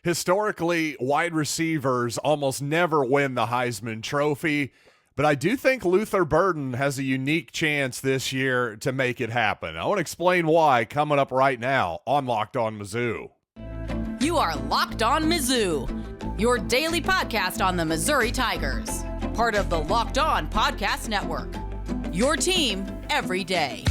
Historically, wide receivers almost never win the Heisman Trophy, but I do think Luther Burden has a unique chance this year to make it happen. I want to explain why coming up right now on Locked On Mizzou. You are Locked On Mizzou, your daily podcast on the Missouri Tigers, part of the Locked On Podcast Network, your team every day.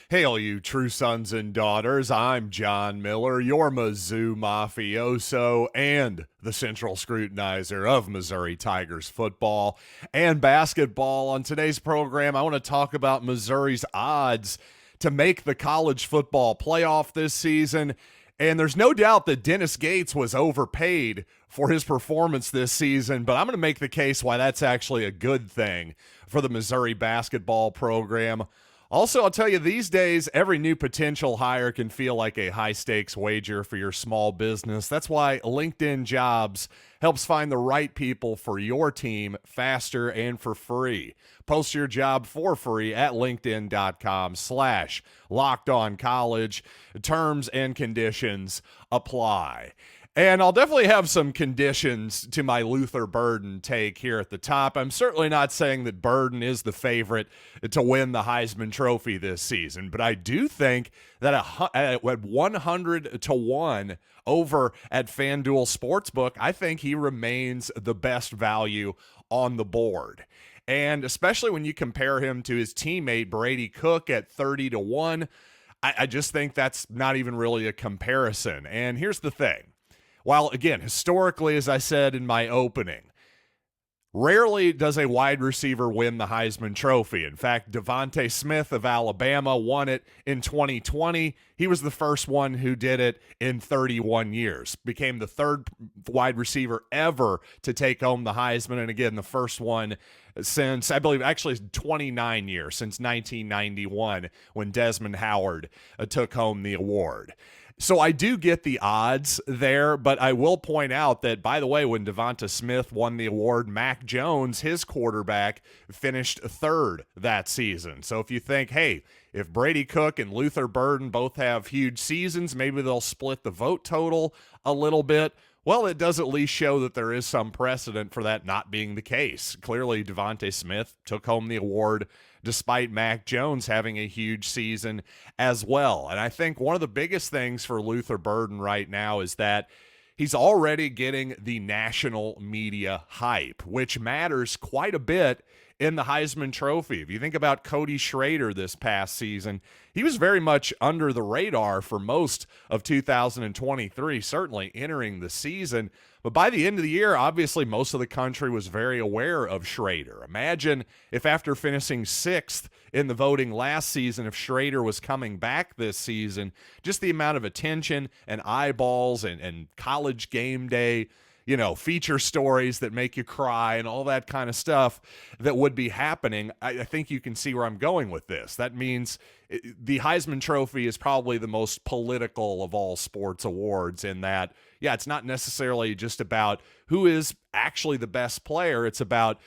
Hey, all you true sons and daughters, I'm John Miller, your Mizzou mafioso and the central scrutinizer of Missouri Tigers football and basketball. On today's program, I want to talk about Missouri's odds to make the college football playoff this season. And there's no doubt that Dennis Gates was overpaid for his performance this season, but I'm going to make the case why that's actually a good thing for the Missouri basketball program. Also, I'll tell you, these days, every new potential hire can feel like a high-stakes wager for your small business. That's why LinkedIn Jobs helps find the right people for your team faster and for free. Post your job for free at linkedin.com/lockedoncollege. Terms and conditions apply. And I'll definitely have some conditions to my Luther Burden take here at the top. I'm certainly not saying that Burden is the favorite to win the Heisman Trophy this season, but I do think that at 100-1 over at FanDuel Sportsbook, I think he remains the best value on the board. And especially when you compare him to his teammate Brady Cook at 30-1, I just think that's not even really a comparison. And here's the thing. While, again, historically, as I said in my opening, rarely does a wide receiver win the Heisman Trophy. In fact, Devontae Smith of Alabama won it in 2020. He was the first one who did it in 31 years. Became the third wide receiver ever to take home the Heisman. And again, the first one since, I believe, actually 29 years, since 1991 when Desmond Howard took home the award. So I do get the odds there, but I will point out that, by the way, when Devonta Smith won the award, Mac Jones, his quarterback, finished third that season. So if you think, hey, if Brady Cook and Luther Burden both have huge seasons, maybe they'll split the vote total a little bit. Well, it does at least show that there is some precedent for that not being the case. Clearly, Devonta Smith took home the award despite Mac Jones having a huge season as well. And I think one of the biggest things for Luther Burden right now is that he's already getting the national media hype, which matters quite a bit in the Heisman Trophy. If you think about Cody Schrader this past season, he was very much under the radar for most of 2023, certainly entering the season. But by the end of the year, obviously, most of the country was very aware of Schrader. Imagine if after finishing sixth in the voting last season, if Schrader was coming back this season, just the amount of attention and eyeballs and college game day, you know, feature stories that make you cry and all that kind of stuff that would be happening. I think you can see where I'm going with this. That means the Heisman Trophy is probably the most political of all sports awards in that, yeah, it's not necessarily just about who is actually the best player. It's about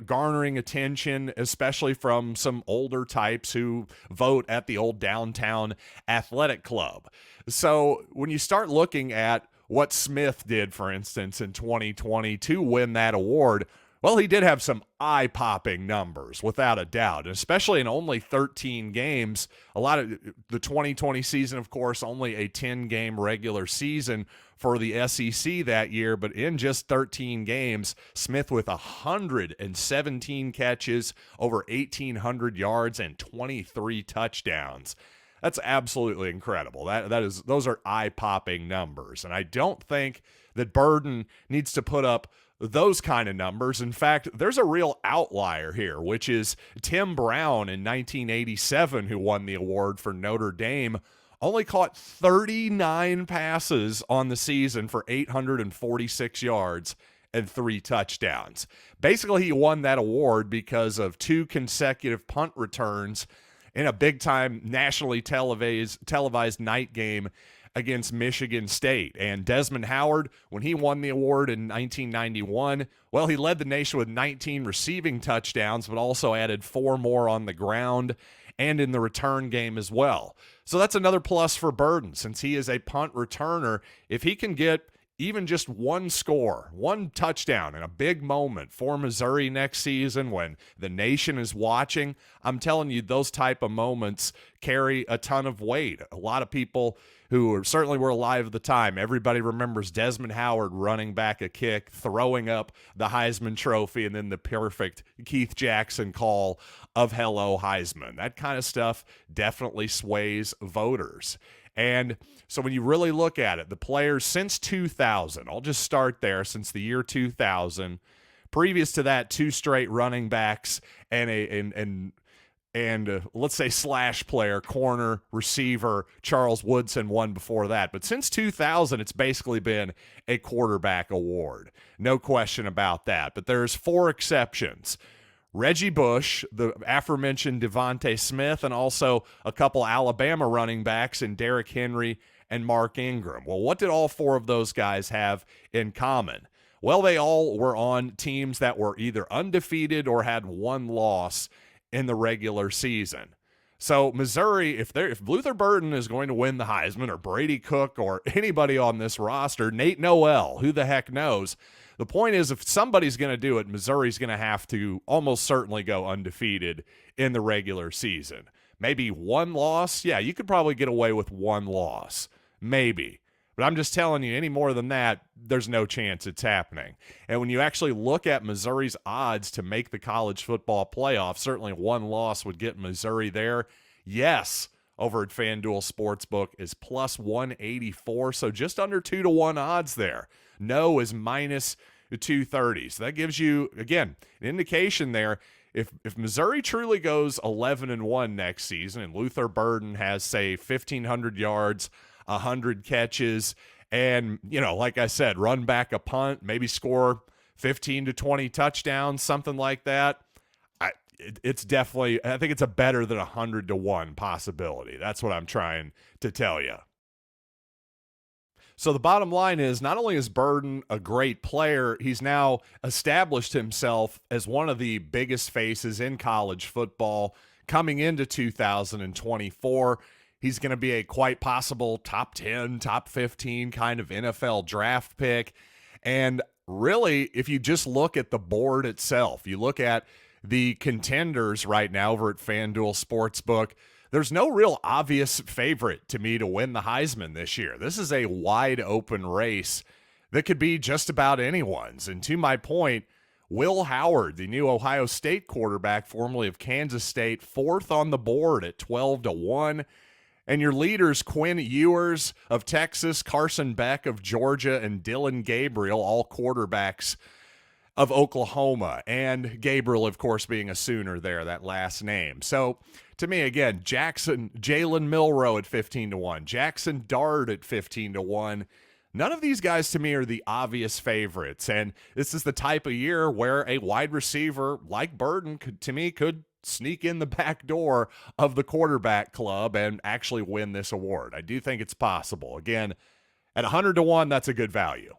garnering attention, especially from some older types who vote at the old downtown athletic club. So when you start looking at what Smith did, for instance, in 2020 to win that award, well, he did have some eye-popping numbers, without a doubt, and especially in only 13 games. A lot of the 2020 season, of course, only a 10-game regular season for the SEC that year, but in just 13 games, Smith with 117 catches, over 1,800 yards, and 23 touchdowns. That's absolutely incredible. Those are eye-popping numbers, and I don't think that Burden needs to put up those kind of numbers. In fact, there's a real outlier here, which is Tim Brown in 1987, who won the award for Notre Dame, only caught 39 passes on the season for 846 yards and 3 touchdowns. Basically, he won that award because of 2 consecutive punt returns in a big-time nationally televised night game against Michigan State. And Desmond Howard, when he won the award in 1991, well, he led the nation with 19 receiving touchdowns, but also added 4 more on the ground and in the return game as well. So that's another plus for Burden, since he is a punt returner. If he can get even just one score, one touchdown in a big moment for Missouri next season when the nation is watching, I'm telling you, those type of moments carry a ton of weight. A lot of people who certainly were alive at the time, everybody remembers Desmond Howard running back a kick, throwing up the Heisman Trophy, and then the perfect Keith Jackson call of "Hello, Heisman." That kind of stuff definitely sways voters. And so when you really look at it, the players since 2000, I'll just start there, since the year 2000, previous to that, 2 straight running backs and let's say slash player, corner, receiver, Charles Woodson won before that. But since 2000, it's basically been a quarterback award. No question about that. But there's 4 exceptions. Reggie Bush, the aforementioned Devontae Smith, and also a couple Alabama running backs in Derrick Henry and Mark Ingram. Well, what did all 4 of those guys have in common? Well, they all were on teams that were either undefeated or had 1 loss in the regular season. So Missouri, if Luther Burden is going to win the Heisman, or Brady Cook, or anybody on this roster, Nate Noel, who the heck knows? The point is, if somebody's going to do it, Missouri's going to have to almost certainly go undefeated in the regular season. Maybe 1 loss. Yeah, you could probably get away with 1 loss. Maybe. But I'm just telling you, any more than that, there's no chance it's happening. And when you actually look at Missouri's odds to make the college football playoff, certainly 1 loss would get Missouri there. Yes, over at FanDuel Sportsbook is plus 184, so just under 2-1 odds there. No is minus 230. So that gives you, again, an indication there. If Missouri truly goes 11-1 next season, and Luther Burden has, say, 1,500 yards, 100 catches, and, like I said, run back a punt, maybe score 15 to 20 touchdowns, something like that, it's definitely, I think it's a better than 100-1 possibility. That's what I'm trying to tell you. So the bottom line is, not only is Burden a great player, he's now established himself as one of the biggest faces in college football coming into 2024. He's going to be a quite possible top 10, top 15 kind of NFL draft pick. And really, if you just look at the board itself, you look at the contenders right now over at FanDuel Sportsbook, there's no real obvious favorite to me to win the Heisman this year. This is a wide open race that could be just about anyone's. And to my point, Will Howard, the new Ohio State quarterback, formerly of Kansas State, 4th on the board at 12-1. And your leaders, Quinn Ewers of Texas, Carson Beck of Georgia, and Dylan Gabriel, all quarterbacks of Oklahoma. And Gabriel, of course, being a Sooner there, that last name. So to me, again, Jalen Milroe at 15-1, Jackson Dart at 15-1. None of these guys to me are the obvious favorites. And this is the type of year where a wide receiver like Burden could sneak in the back door of the quarterback club and actually win this award. I do think it's possible. Again, at 100-1, that's a good value.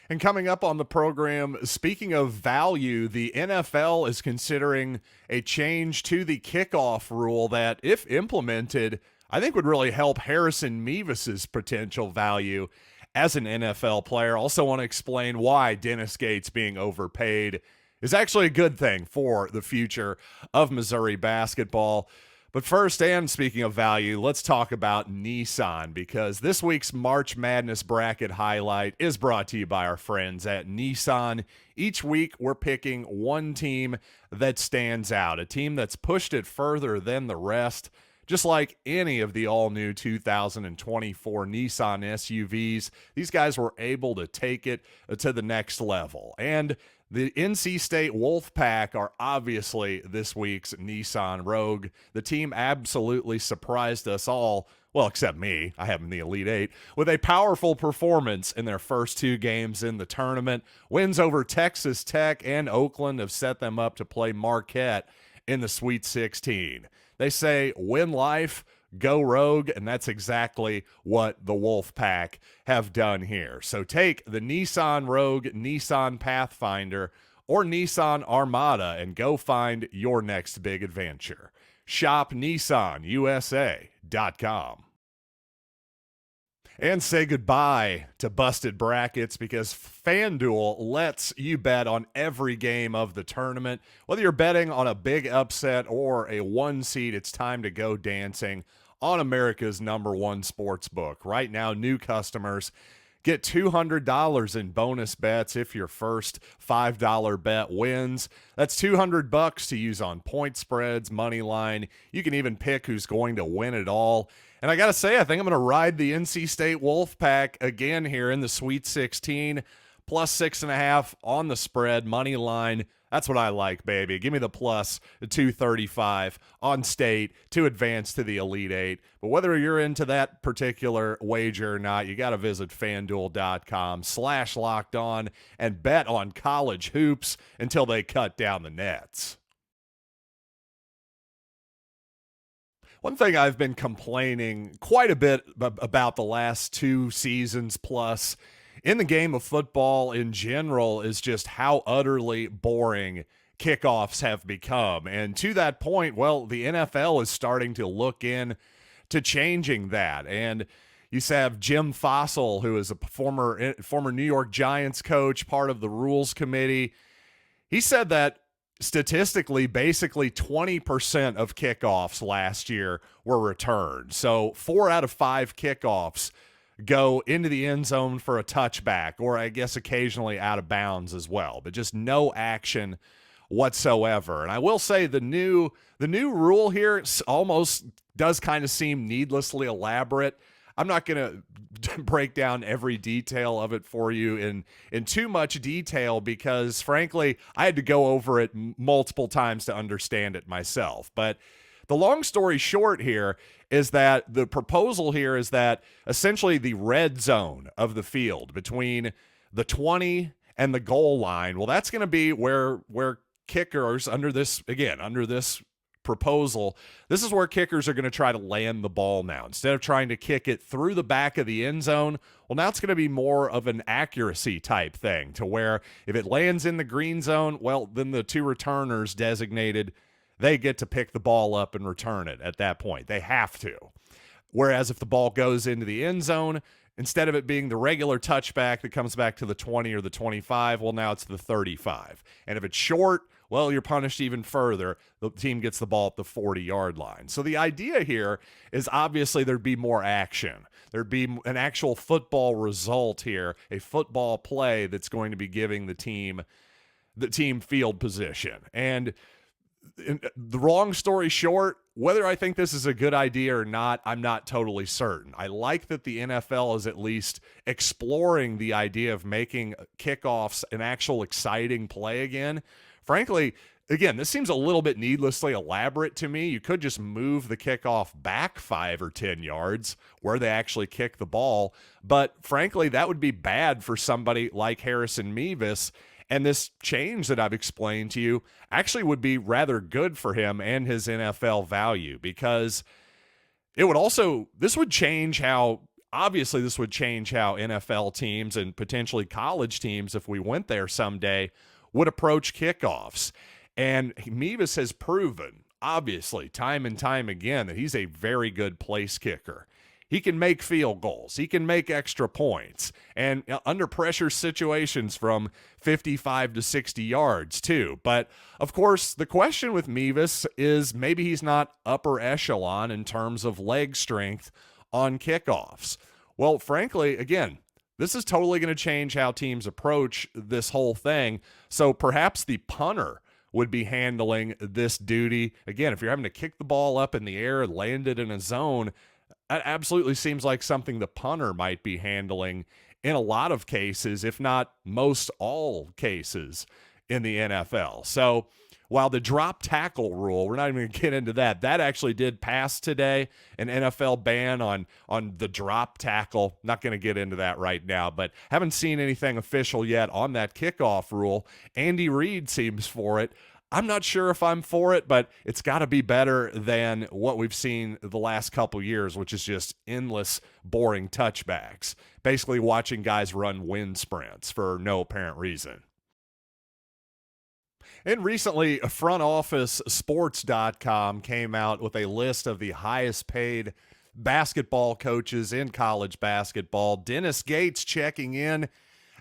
And coming up on the program, speaking of value, the NFL is considering a change to the kickoff rule that, if implemented, I think would really help Harrison Mevis's potential value as an NFL player. Also want to explain why Dennis Gates being overpaid is actually a good thing for the future of Missouri basketball. But first, and speaking of value, let's talk about Nissan, because this week's March Madness bracket highlight is brought to you by our friends at Nissan. Each week, we're picking one team that stands out, a team that's pushed it further than the rest. Just like any of the all-new 2024 Nissan SUVs, these guys were able to take it to the next level. And the NC State Wolfpack are obviously this week's Nissan Rogue. The team absolutely surprised us all, well, except me, I have them in the Elite Eight, with a powerful performance in their first 2 games in the tournament. Wins over Texas Tech and Oakland have set them up to play Marquette in the Sweet 16. They say win life, go rogue, and that's exactly what the Wolfpack have done here. So take the Nissan Rogue, Nissan Pathfinder, or Nissan Armada and go find your next big adventure. Shop NissanUSA.com. And say goodbye to busted brackets, because FanDuel lets you bet on every game of the tournament. Whether you're betting on a big upset or a one seed, it's time to go dancing on America's #1 sports book. Right now, new customers get $200 in bonus bets if your first $5 bet wins. That's $200 to use on point spreads, money line. You can even pick who's going to win it all. And I got to say, I think I'm going to ride the NC State Wolfpack again here in the Sweet 16, plus 6.5 on the spread, money line. That's what I like, baby. Give me the plus 235 on State to advance to the Elite Eight. But whether you're into that particular wager or not, you got to visit FanDuel.com/lockedon and bet on college hoops until they cut down the nets. One thing I've been complaining quite a bit about the last 2 seasons plus in the game of football in general is just how utterly boring kickoffs have become. And to that point, well, the NFL is starting to look in to changing that. And you have Jim Fossil, who is a former New York Giants coach, part of the rules committee. He said that statistically, basically 20% of kickoffs last year were returned. So 4 out of 5 kickoffs go into the end zone for a touchback, or I guess occasionally out of bounds as well, but just no action whatsoever. And I will say the new rule here almost does kind of seem needlessly elaborate. I'm not going to break down every detail of it for you in too much detail, because frankly, I had to go over it multiple times to understand it myself. But the long story short here is that the proposal here is that essentially the red zone of the field between the 20 and the goal line, well, that's going to be where kickers under this proposal, this is where kickers are going to try to land the ball now. Instead of trying to kick it through the back of the end zone, well, now it's going to be more of an accuracy type thing, to where if it lands in the green zone, well, then the 2 returners designated, they get to pick the ball up and return it at that point. They have to. Whereas if the ball goes into the end zone, instead of it being the regular touchback that comes back to the 20 or the 25, well, now it's the 35. And if it's short, well, you're punished even further. The team gets the ball at the 40-yard line. So the idea here is obviously there'd be more action. There'd be an actual football result here, a football play that's going to be giving the team field position. And the long story short, whether I think this is a good idea or not, I'm not totally certain. I like that the NFL is at least exploring the idea of making kickoffs an actual exciting play again. Frankly, again, this seems a little bit needlessly elaborate to me. You could just move the kickoff back 5 or 10 yards where they actually kick the ball. But frankly, that would be bad for somebody like Harrison Mevis. And this change that I've explained to you actually would be rather good for him and his NFL value, because this would change how NFL teams and potentially college teams, if we went there someday, would approach kickoffs. And Mevis has proven, obviously, time and time again, that he's a very good place kicker. He can make field goals. He can make extra points. And under pressure situations from 55 to 60 yards, too. But, of course, the question with Mevis is maybe he's not upper echelon in terms of leg strength on kickoffs. Well, frankly, again, this is totally going to change how teams approach this whole thing. So perhaps the punter would be handling this duty. Again, if you're having to kick the ball up in the air and land it in a zone, that absolutely seems like something the punter might be handling in a lot of cases, if not most all cases in the NFL. So while the drop tackle rule, we're not even going to get into that. That actually did pass today, an NFL ban on the drop tackle. Not going to get into that right now, but haven't seen anything official yet on that kickoff rule. Andy Reid seems for it. I'm not sure if I'm for it, but it's got to be better than what we've seen the last couple years, which is just endless, boring touchbacks. Basically watching guys run wind sprints for no apparent reason. And recently, frontofficesports.com came out with a list of the highest paid basketball coaches in college basketball. Dennis Gates checking in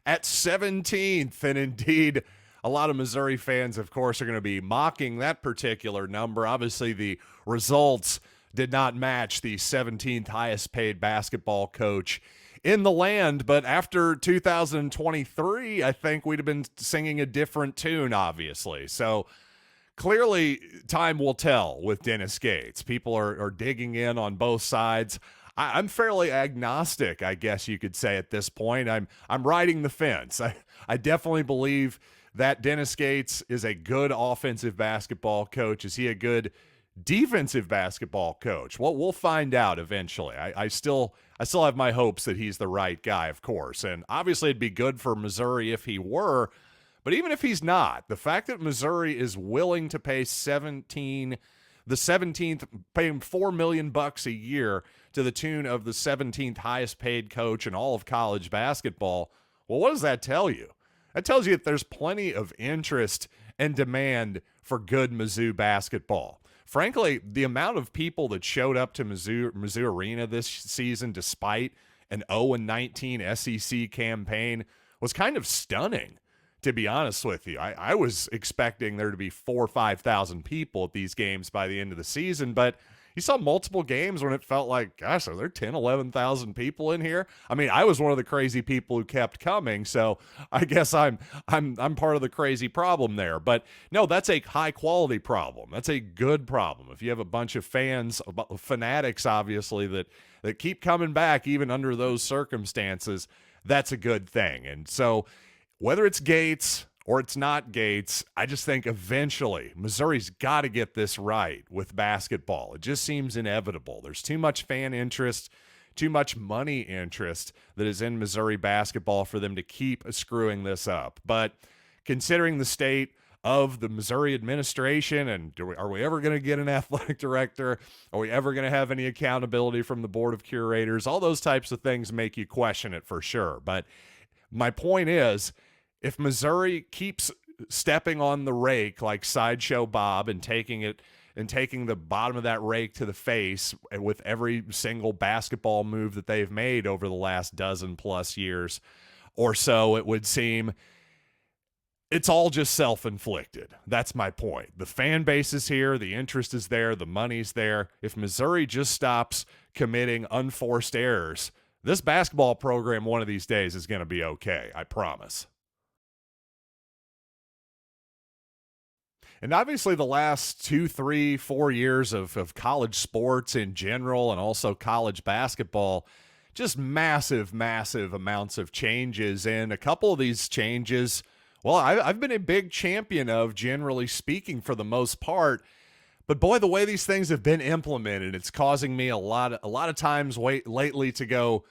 at 17th. And indeed, a lot of Missouri fans, of course, are going to be mocking that particular number. Obviously, the results did not match the 17th highest paid basketball coach in the land, but after 2023, I think we'd have been singing a different tune, obviously. So clearly, time will tell with Dennis Gates. People are digging in on both sides. I'm fairly agnostic, I guess you could say at this point. I'm riding the fence. I definitely believe that Dennis Gates is a good offensive basketball coach. Is he a good defensive basketball coach? Well, we'll find out eventually. I still have my hopes that he's the right guy, of course. And obviously it'd be good for Missouri if he were. But even if he's not, the fact that Missouri is willing to pay the 17th, paying $4 million a year to the tune of the 17th highest paid coach in all of college basketball, well, what does that tell you? That tells you that there's plenty of interest and demand for good Mizzou basketball. Frankly, the amount of people that showed up to Mizzou Arena this season despite an 0-19 SEC campaign was kind of stunning, to be honest with you. I was expecting there to be 4,000 or 5,000 people at these games by the end of the season, but you saw multiple games when it felt like, gosh, are there 10,000, 11,000 people in here? I mean, I was one of the crazy people who kept coming, so I guess I'm part of the crazy problem there. But no, that's a high quality problem. That's a good problem. If you have a bunch of fans, fanatics, obviously, that keep coming back even under those circumstances, that's a good thing. And so whether it's Gates or it's not Gates, I just think eventually Missouri's got to get this right with basketball. It just seems inevitable. There's too much fan interest, too much money interest that is in Missouri basketball for them to keep screwing this up. But considering the state of the Missouri administration, and are we ever going to get an athletic director? Are we ever going to have any accountability from the board of curators? All those types of things make you question it for sure. But my point is, if Missouri keeps stepping on the rake like Sideshow Bob and taking the bottom of that rake to the face with every single basketball move that they've made over the last dozen plus years or so, it would seem it's all just self-inflicted. That's my point. The fan base is here. The interest is there. The money's there. If Missouri just stops committing unforced errors, this basketball program one of these days is going to be okay. I promise. And obviously the last 2, 3, 4 years of college sports in general and also college basketball, just massive, massive amounts of changes. And a couple of these changes, well, I've been a big champion of, generally speaking, for the most part. But boy, the way these things have been implemented, it's causing me a lot of times lately to go,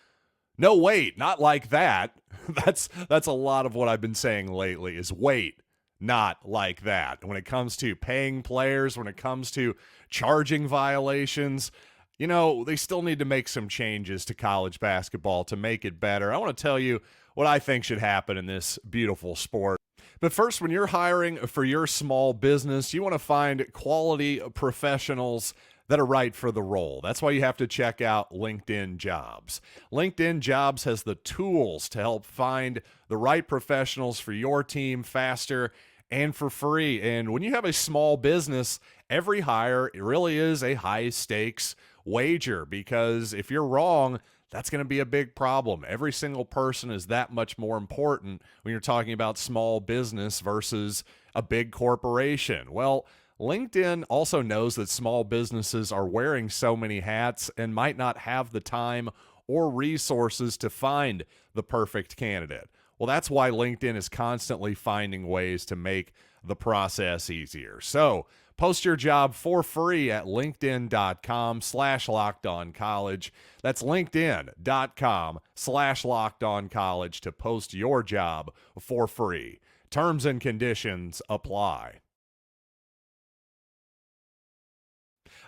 no, wait, not like that. That's a lot of what I've been saying lately is wait. Not like that. When it comes to paying players, when it comes to charging violations, they still need to make some changes to college basketball to make it better. I want to tell you what I think should happen in this beautiful sport. But first, when you're hiring for your small business, you want to find quality professionals that are right for the role. That's why you have to check out LinkedIn Jobs. LinkedIn Jobs has the tools to help find the right professionals for your team faster and for free. And when you have a small business, every hire really is a high stakes wager, because if you're wrong, that's going to be a big problem. Every single person is that much more important when you're talking about small business versus a big corporation. Well, LinkedIn also knows that small businesses are wearing so many hats and might not have the time or resources to find the perfect candidate. Well, that's why LinkedIn is constantly finding ways to make the process easier. So post your job for free at linkedin.com/lockedoncollege. That's linkedin.com/lockedoncollege to post your job for free. Terms and conditions apply.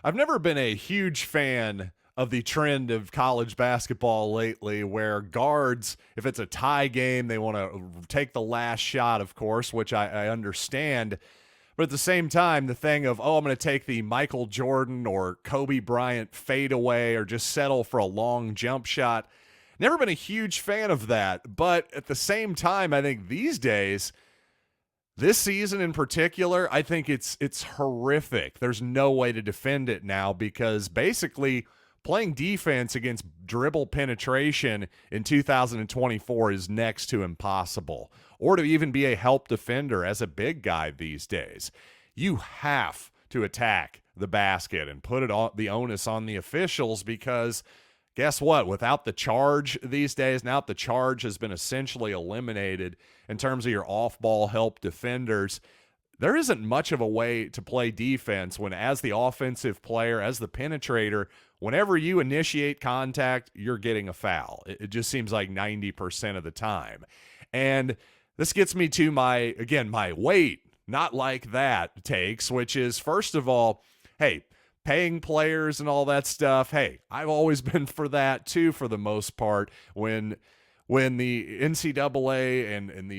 I've never been a huge fan of the trend of college basketball lately where guards, if it's a tie game, they want to take the last shot, of course, which I understand. But at the same time, the thing of, I'm going to take the Michael Jordan or Kobe Bryant fadeaway or just settle for a long jump shot. Never been a huge fan of that. But at the same time, I think these days, this season in particular, I think it's horrific. There's no way to defend it now because basically playing defense against dribble penetration in 2024 is next to impossible. Or to even be a help defender as a big guy these days. You have to attack the basket and put the onus on the officials because guess what? Without the charge these days, now the charge has been essentially eliminated in terms of your off-ball help defenders. There isn't much of a way to play defense when, as the offensive player, as the penetrator, whenever you initiate contact, you're getting a foul. It just seems like 90% of the time. And this gets me to my wait, not like that takes, which is, first of all, hey, paying players and all that stuff. Hey, I've always been for that too, for the most part. When the NCAA and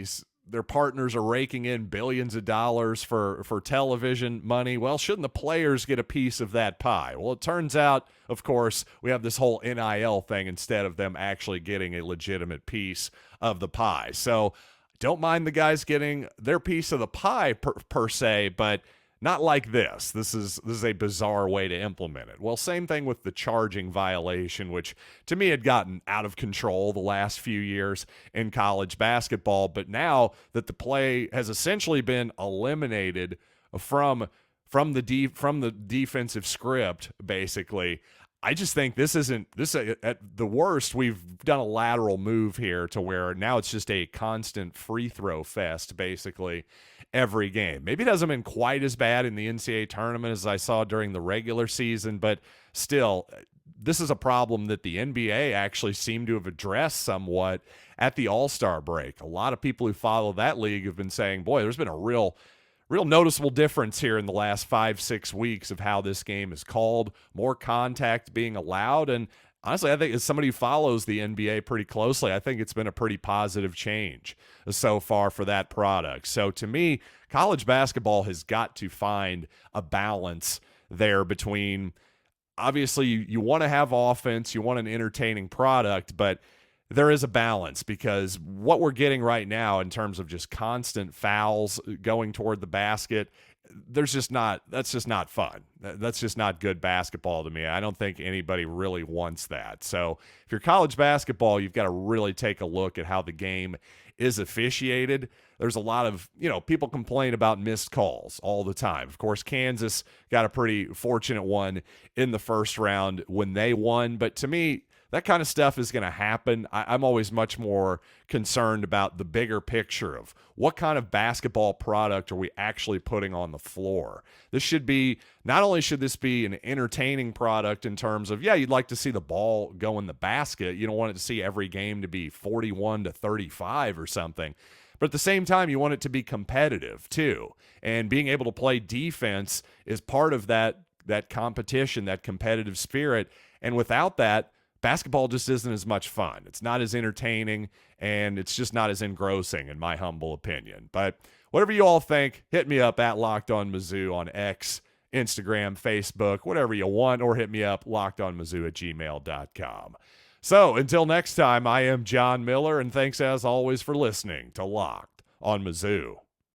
their partners are raking in billions of dollars for television money, well, shouldn't the players get a piece of that pie? Well, it turns out, of course, we have this whole NIL thing instead of them actually getting a legitimate piece of the pie. So don't mind the guys getting their piece of the pie per se, but not like this. This is a bizarre way to implement it. Well, same thing with the charging violation, which to me had gotten out of control the last few years in college basketball. But now that the play has essentially been eliminated from the defensive script, basically, I just think this at the worst, we've done a lateral move here to where now it's just a constant free throw fest, basically, every game. Maybe it hasn't been quite as bad in the NCAA tournament as I saw during the regular season, but still, this is a problem that the NBA actually seemed to have addressed somewhat at the All-Star break. A lot of people who follow that league have been saying, boy, there's been a real noticeable difference here in the last 5-6 weeks of how this game is called, more contact being allowed. And honestly, I think as somebody who follows the NBA pretty closely, I think it's been a pretty positive change so far for that product. So to me, college basketball has got to find a balance there between, obviously, you want to have offense, you want an entertaining product, but there is a balance because what we're getting right now in terms of just constant fouls going toward the basket, that's just not fun. That's just not good basketball to me. I don't think anybody really wants that. So if you're college basketball, you've got to really take a look at how the game is officiated. There's a lot of, people complain about missed calls all the time. Of course, Kansas got a pretty fortunate one in the first round when they won. But to me, that kind of stuff is going to happen. I'm always much more concerned about the bigger picture of what kind of basketball product are we actually putting on the floor. This should be, not only should this be an entertaining product in terms of, you'd like to see the ball go in the basket. You don't want it to see every game to be 41-35 or something. But at the same time, you want it to be competitive too. And being able to play defense is part of that competition, that competitive spirit. And without that, basketball just isn't as much fun. It's not as entertaining, and it's just not as engrossing, in my humble opinion. But whatever you all think, hit me up at Locked On Mizzou on X, Instagram, Facebook, whatever you want, or hit me up, lockedonmizzou@gmail.com. So until next time, I am John Miller, and thanks as always for listening to Locked On Mizzou.